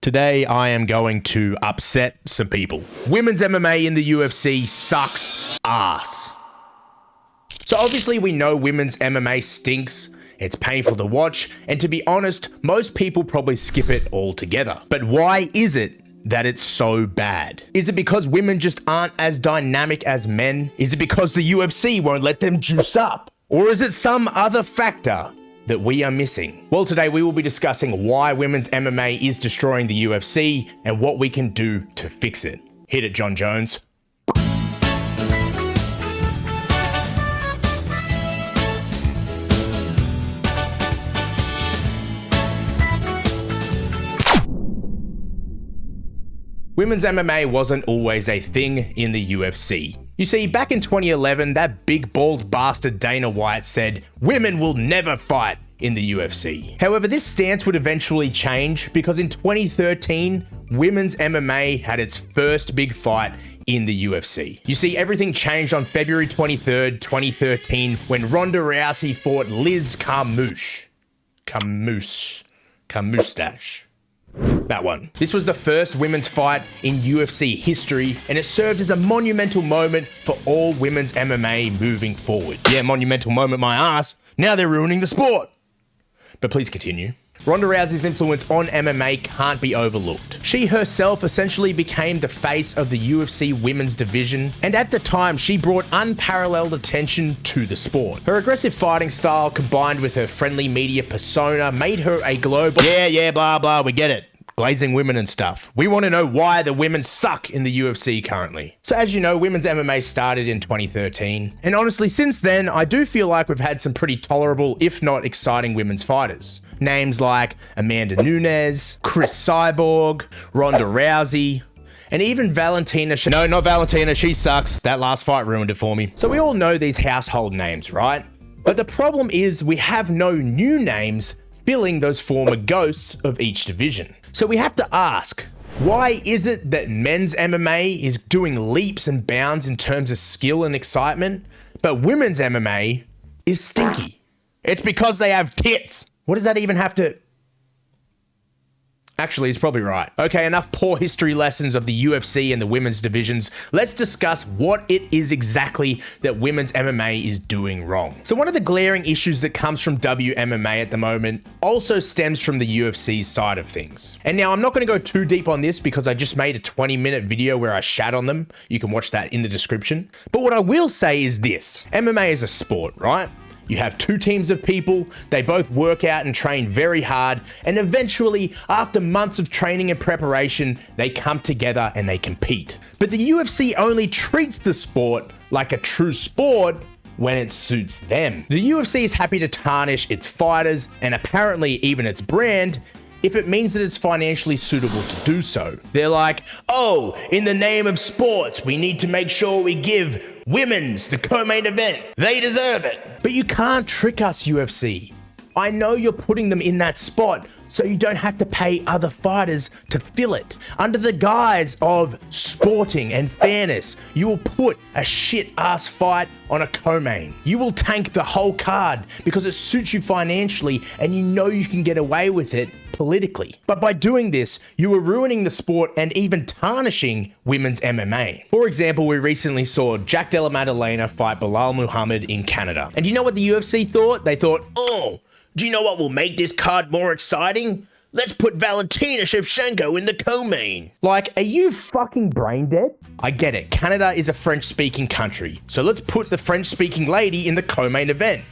Today, I am going to upset some people. Women's MMA in the UFC sucks ass. So obviously we know women's MMA stinks, it's painful to watch, and to be honest, most people probably skip it altogether. But why is it that it's so bad? Is it because women just aren't as dynamic as men? Is it because the UFC won't let them juice up? Or is it some other factor that we are missing? Well, today we will be discussing why women's MMA is destroying the UFC and what we can do to fix it. Hit it, John Jones. Women's MMA wasn't always a thing in the UFC. You see, back in 2011, that big bald bastard Dana White said, "Women will never fight in the UFC." However, this stance would eventually change because in 2013, women's MMA had its first big fight in the UFC. You see, everything changed on February 23rd, 2013, when Ronda Rousey fought Liz Carmouche. Carmoustache. That one. This was the first women's fight in UFC history, and it served as a monumental moment for all women's MMA moving forward. Yeah, monumental moment my ass. Now they're ruining the sport. But please continue. Ronda Rousey's influence on MMA can't be overlooked. She herself essentially became the face of the UFC women's division, and at the time she brought unparalleled attention to the sport. Her aggressive fighting style combined with her friendly media persona made her a global blah blah, we get it. Glazing women and stuff. We want to know why the women suck in the UFC currently. So as you know, women's MMA started in 2013. And honestly, since then, I do feel like we've had some pretty tolerable, if not exciting women's fighters. Names like Amanda Nunes, Chris Cyborg, Ronda Rousey, and even Valentina. No, not Valentina, she sucks. That last fight ruined it for me. So we all know these household names, right? But the problem is we have no new names filling those former ghosts of each division. So we have to ask, why is it that men's MMA is doing leaps and bounds in terms of skill and excitement, but women's MMA is stinky? It's because they have tits. What does that even have to... Actually, he's probably right. Okay, enough poor history lessons of the UFC and the women's divisions. Let's discuss what it is exactly that women's MMA is doing wrong. So one of the glaring issues that comes from WMMA at the moment also stems from the UFC's side of things. And now I'm not going to go too deep on this because I just made a 20-minute video where I shat on them. You can watch that in the description. But what I will say is this. MMA is a sport, right? You have two teams of people, they both work out and train very hard, and eventually, after months of training and preparation, they come together and they compete. But the UFC only treats the sport like a true sport when it suits them. The UFC is happy to tarnish its fighters, and apparently even its brand, if it means that it's financially suitable to do so. They're like, oh, in the name of sports, we need to make sure we give women's the co-main event. They deserve it. But you can't trick us, UFC. I know you're putting them in that spot so you don't have to pay other fighters to fill it. Under the guise of sporting and fairness, you will put a shit-ass fight on a co-main. You will tank the whole card because it suits you financially and you know you can get away with it politically. But by doing this, you are ruining the sport and even tarnishing women's MMA. For example, we recently saw Jack Della Maddalena fight Bilal Muhammad in Canada. And do you know what the UFC thought? They thought, oh, do you know what will make this card more exciting? Let's put Valentina Shevchenko in the co-main. Like, are you fucking brain dead? I get it. Canada is a French-speaking country. So let's put the French-speaking lady in the co-main event.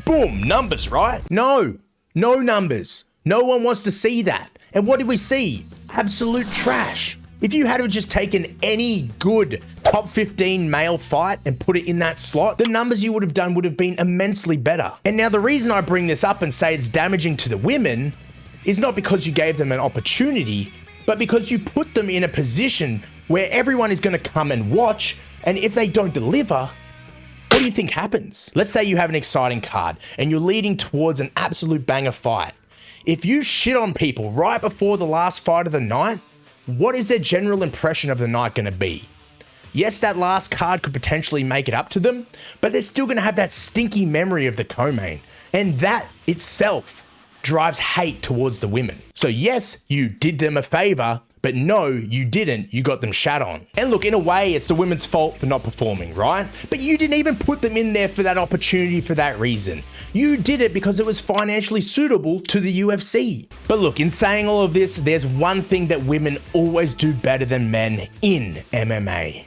Boom, numbers, right? No numbers. No one wants to see that. And what did we see? Absolute trash. If you had just taken any good top 15 male fight and put it in that slot, the numbers you would have done would have been immensely better. And now the reason I bring this up and say it's damaging to the women is not because you gave them an opportunity, but because you put them in a position where everyone is going to come and watch, and if they don't deliver, what do you think happens? Let's say you have an exciting card and you're leading towards an absolute banger fight. If you shit on people right before the last fight of the night, what is their general impression of the night going to be? Yes, that last card could potentially make it up to them, but they're still going to have that stinky memory of the co-main. And that itself drives hate towards the women. So yes, you did them a favor, but no, you didn't. You got them shat on. And look, in a way, it's the women's fault for not performing, right? But you didn't even put them in there for that opportunity for that reason. You did it because it was financially suitable to the UFC. But look, in saying all of this, there's one thing that women always do better than men in MMA.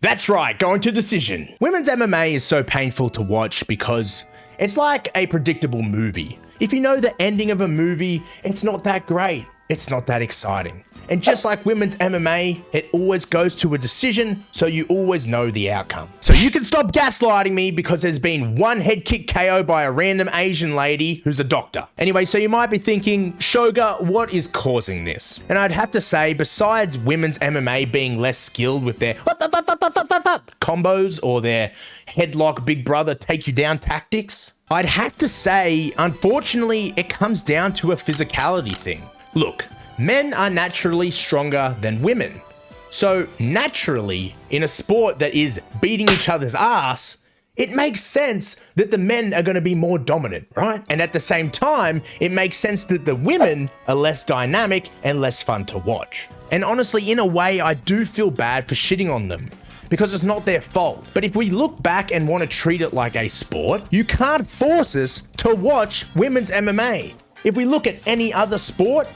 That's right, going to decision. Women's MMA is so painful to watch because it's like a predictable movie. If you know the ending of a movie, it's not that great. It's not that exciting. And just like women's MMA, it always goes to a decision, so you always know the outcome. So you can stop gaslighting me because there's been one head kick KO by a random Asian lady who's a doctor. Anyway, so you might be thinking, Shoga, what is causing this? And I'd have to say, besides women's MMA being less skilled with their combos or their headlock big brother take you down tactics, I'd have to say, unfortunately, it comes down to a physicality thing. Look, men are naturally stronger than women. So naturally, in a sport that is beating each other's ass, it makes sense that the men are going to be more dominant, right? And at the same time, it makes sense that the women are less dynamic and less fun to watch. And honestly, in a way, I do feel bad for shitting on them, because it's not their fault. But if we look back and want to treat it like a sport, you can't force us to watch women's MMA. If we look at any other sport,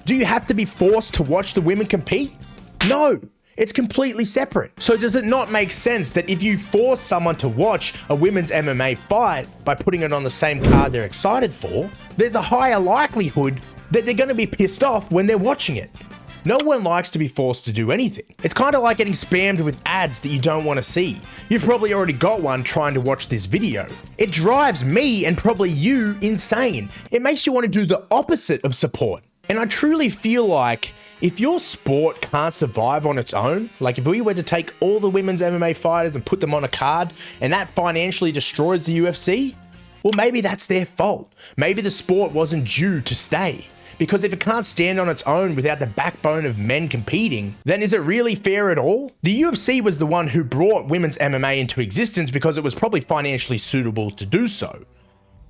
do you have to be forced to watch the women compete? No, it's completely separate. So does it not make sense that if you force someone to watch a women's MMA fight by putting it on the same card they're excited for, there's a higher likelihood that they're going to be pissed off when they're watching it? No one likes to be forced to do anything. It's kind of like getting spammed with ads that you don't want to see. You've probably already got one trying to watch this video. It drives me and probably you insane. It makes you want to do the opposite of support. And I truly feel like if your sport can't survive on its own, like if we were to take all the women's MMA fighters and put them on a card and that financially destroys the UFC, well, maybe that's their fault. Maybe the sport wasn't due to stay. Because if it can't stand on its own without the backbone of men competing, then is it really fair at all? The UFC was the one who brought women's MMA into existence because it was probably financially suitable to do so.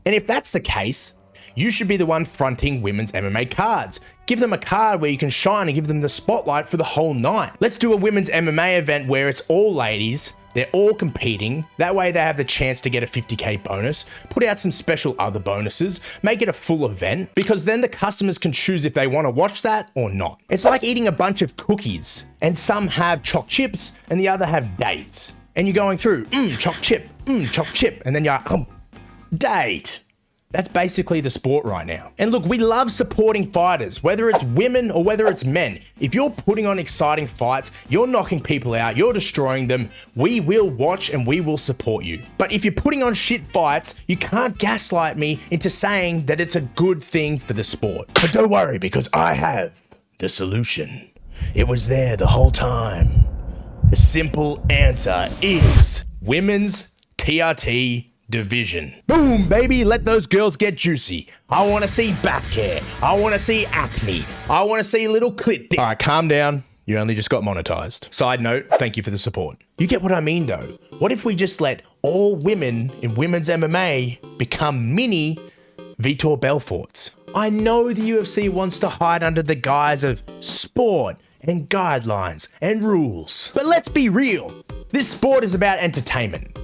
And if that's the case, you should be the one fronting women's MMA cards. Give them a card where you can shine and give them the spotlight for the whole night. Let's do a women's MMA event where it's all ladies, they're all competing. That way they have the chance to get a 50k bonus, put out some special other bonuses, make it a full event, because then the customers can choose if they want to watch that or not. It's like eating a bunch of cookies and some have choc chips and the other have dates. And you're going through, choc chip, and then you're date. That's basically the sport right now. And look, we love supporting fighters, whether it's women or whether it's men. If you're putting on exciting fights, you're knocking people out, you're destroying them, we will watch and we will support you. But if you're putting on shit fights, you can't gaslight me into saying that it's a good thing for the sport. But don't worry, because I have the solution. It was there the whole time. The simple answer is women's TRT division. Boom, baby, let those girls get juicy. I want to see back hair. I want to see acne. I want to see little clit dick. All right, calm down. You only just got monetized. Side note, thank you for the support. You get what I mean though. What if we just let all women in women's MMA become mini Vitor Belforts? I know the UFC wants to hide under the guise of sport and guidelines and rules. But let's be real. This sport is about entertainment.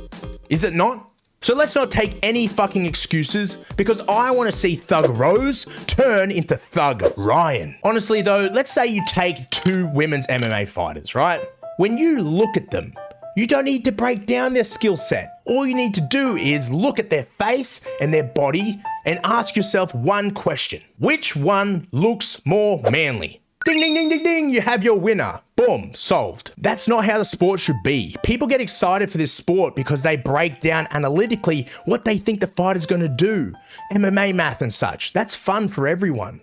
Is it not? So let's not take any fucking excuses, because I want to see Thug Rose turn into Thug Ryan. Honestly though, let's say you take two women's MMA fighters, right? When you look at them, you don't need to break down their skill set. All you need to do is look at their face and their body and ask yourself one question. Which one looks more manly? Ding, ding, ding, ding, ding, you have your winner. Boom, solved. That's not how the sport should be. People get excited for this sport because they break down analytically what they think the fighter's gonna do. MMA math and such. That's fun for everyone.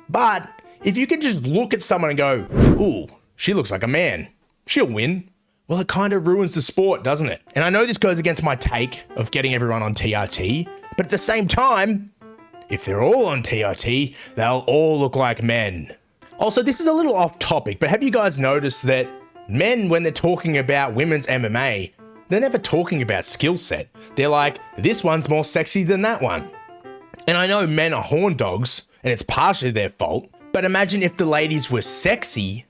But if you can just look at someone and go, ooh, she looks like a man, she'll win. Well, it kind of ruins the sport, doesn't it? And I know this goes against my take of getting everyone on TRT, but at the same time, if they're all on TRT, they'll all look like men. Also, this is a little off topic, but have you guys noticed that men, when they're talking about women's MMA, they're never talking about skill set. They're like, this one's more sexy than that one. And I know men are horn dogs, and it's partially their fault, but imagine if the ladies were sexy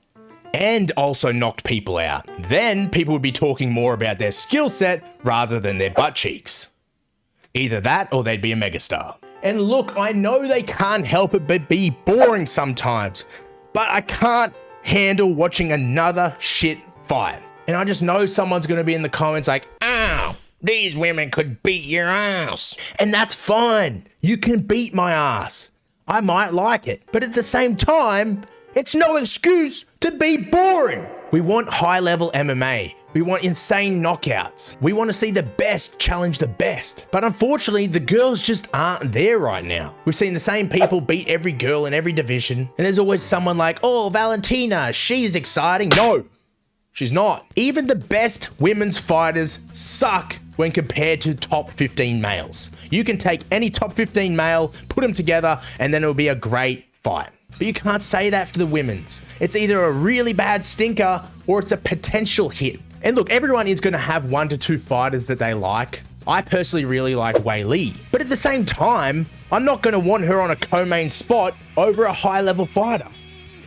and also knocked people out. Then people would be talking more about their skill set rather than their butt cheeks. Either that or they'd be a megastar. And look, I know they can't help it but be boring sometimes, but I can't handle watching another shit fight. And I just know someone's gonna be in the comments like, "Ow, these women could beat your ass." And that's fine. You can beat my ass. I might like it. But at the same time, it's no excuse to be boring. We want high-level MMA. We want insane knockouts. We want to see the best challenge the best. But unfortunately, the girls just aren't there right now. We've seen the same people beat every girl in every division. And there's always someone like, "Oh, Valentina, she's exciting." No, she's not. Even the best women's fighters suck when compared to top 15 males. You can take any top 15 male, put them together, and then it'll be a great fight. But you can't say that for the women's. It's either a really bad stinker or it's a potential hit. And look, everyone is going to have 1 to 2 fighters that they like. I personally really like Wei Li. But at the same time, I'm not going to want her on a co-main spot over a high-level fighter.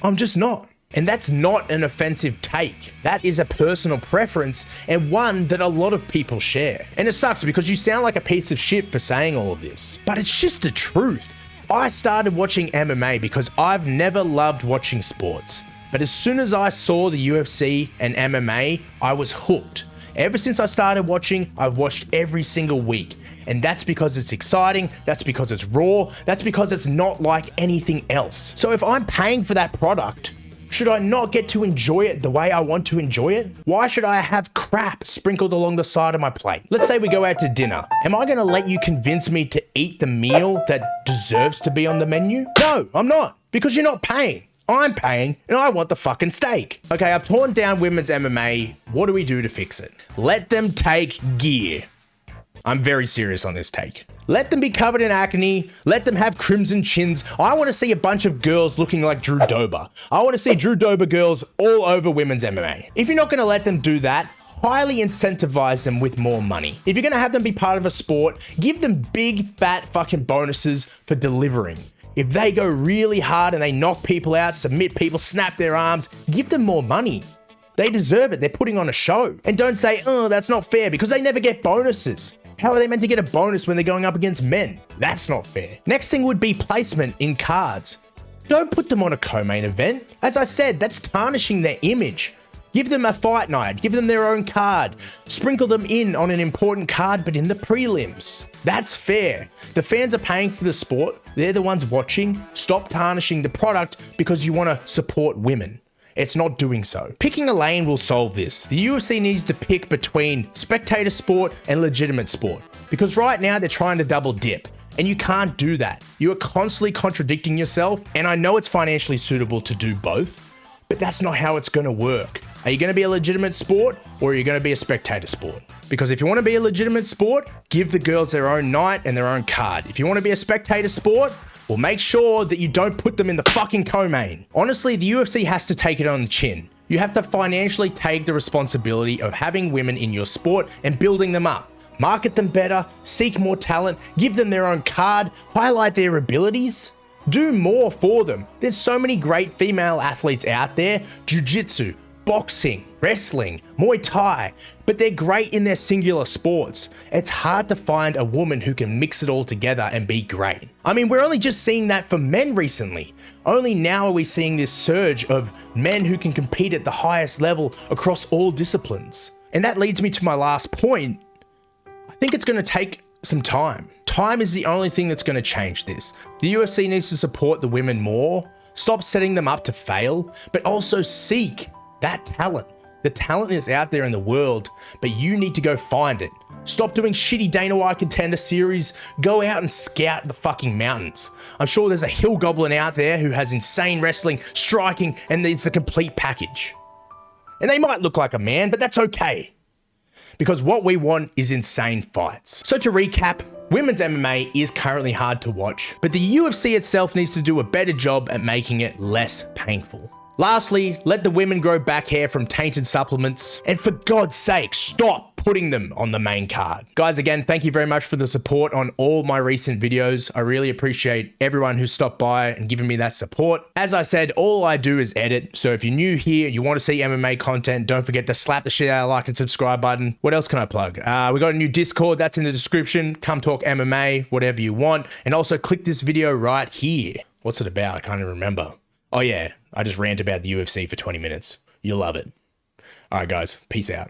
I'm just not. And that's not an offensive take. That is a personal preference and one that a lot of people share. And it sucks because you sound like a piece of shit for saying all of this. But it's just the truth. I started watching MMA because I've never loved watching sports. But as soon as I saw the UFC and MMA, I was hooked. Ever since I started watching, I've watched every single week. And that's because it's exciting, that's because it's raw, that's because it's not like anything else. So if I'm paying for that product, should I not get to enjoy it the way I want to enjoy it? Why should I have crap sprinkled along the side of my plate? Let's say we go out to dinner. Am I gonna let you convince me to eat the meal that deserves to be on the menu? No, I'm not, because you're not paying. I'm paying, and I want the fucking steak. Okay, I've torn down women's MMA. What do we do to fix it? Let them take gear. I'm very serious on this take. Let them be covered in acne. Let them have crimson chins. I want to see a bunch of girls looking like Drew Dober. I want to see Drew Dober girls all over women's MMA. If you're not going to let them do that, highly incentivize them with more money. If you're going to have them be part of a sport, give them big fat fucking bonuses for delivering. If they go really hard and they knock people out, submit people, snap their arms, give them more money. They deserve it. They're putting on a show. And don't say, "Oh, that's not fair," because they never get bonuses. How are they meant to get a bonus when they're going up against men? That's not fair. Next thing would be placement in cards. Don't put them on a co-main event. As I said, that's tarnishing their image. Give them a fight night. Give them their own card. Sprinkle them in on an important card, but in the prelims. That's fair. The fans are paying for the sport. They're the ones watching. Stop tarnishing the product because you want to support women. It's not doing so. Picking a lane will solve this. The UFC needs to pick between spectator sport and legitimate sport. Because right now they're trying to double dip. And you can't do that. You are constantly contradicting yourself. And I know it's financially suitable to do both, but that's not how it's going to work. Are you going to be a legitimate sport or are you going to be a spectator sport? Because if you want to be a legitimate sport, give the girls their own night and their own card. If you want to be a spectator sport, well, make sure that you don't put them in the fucking co-main. Honestly, the UFC has to take it on the chin. You have to financially take the responsibility of having women in your sport and building them up. Market them better, seek more talent, give them their own card, highlight their abilities. Do more for them. There's so many great female athletes out there, jiu-jitsu, boxing, wrestling, Muay Thai, but they're great in their singular sports. It's hard to find a woman who can mix it all together and be great. I mean, we're only just seeing that for men recently. Only now are we seeing this surge of men who can compete at the highest level across all disciplines. And that leads me to my last point. I think it's going to take some time. Time is the only thing that's going to change this. The UFC needs to support the women more, stop setting them up to fail, but also seek that talent. The talent is out there in the world, but you need to go find it. Stop doing shitty Dana White Contender Series. Go out and scout the fucking mountains. I'm sure there's a hill goblin out there who has insane wrestling, striking, and needs the complete package. And they might look like a man, but that's okay. Because what we want is insane fights. So to recap, women's MMA is currently hard to watch, but the UFC itself needs to do a better job at making it less painful. Lastly, let the women grow back hair from tainted supplements. And for God's sake, stop putting them on the main card. Guys, again, thank you very much for the support on all my recent videos. I really appreciate everyone who stopped by and given me that support. As I said, all I do is edit. So if you're new here, you want to see MMA content, don't forget to slap the shit out of the like and subscribe button. What else can I plug? We got a new Discord, that's in the description. Come talk MMA, whatever you want. And also click this video right here. What's it about? I can't even remember. Oh yeah, I just rant about the UFC for 20 minutes. You'll love it. All right, guys, peace out.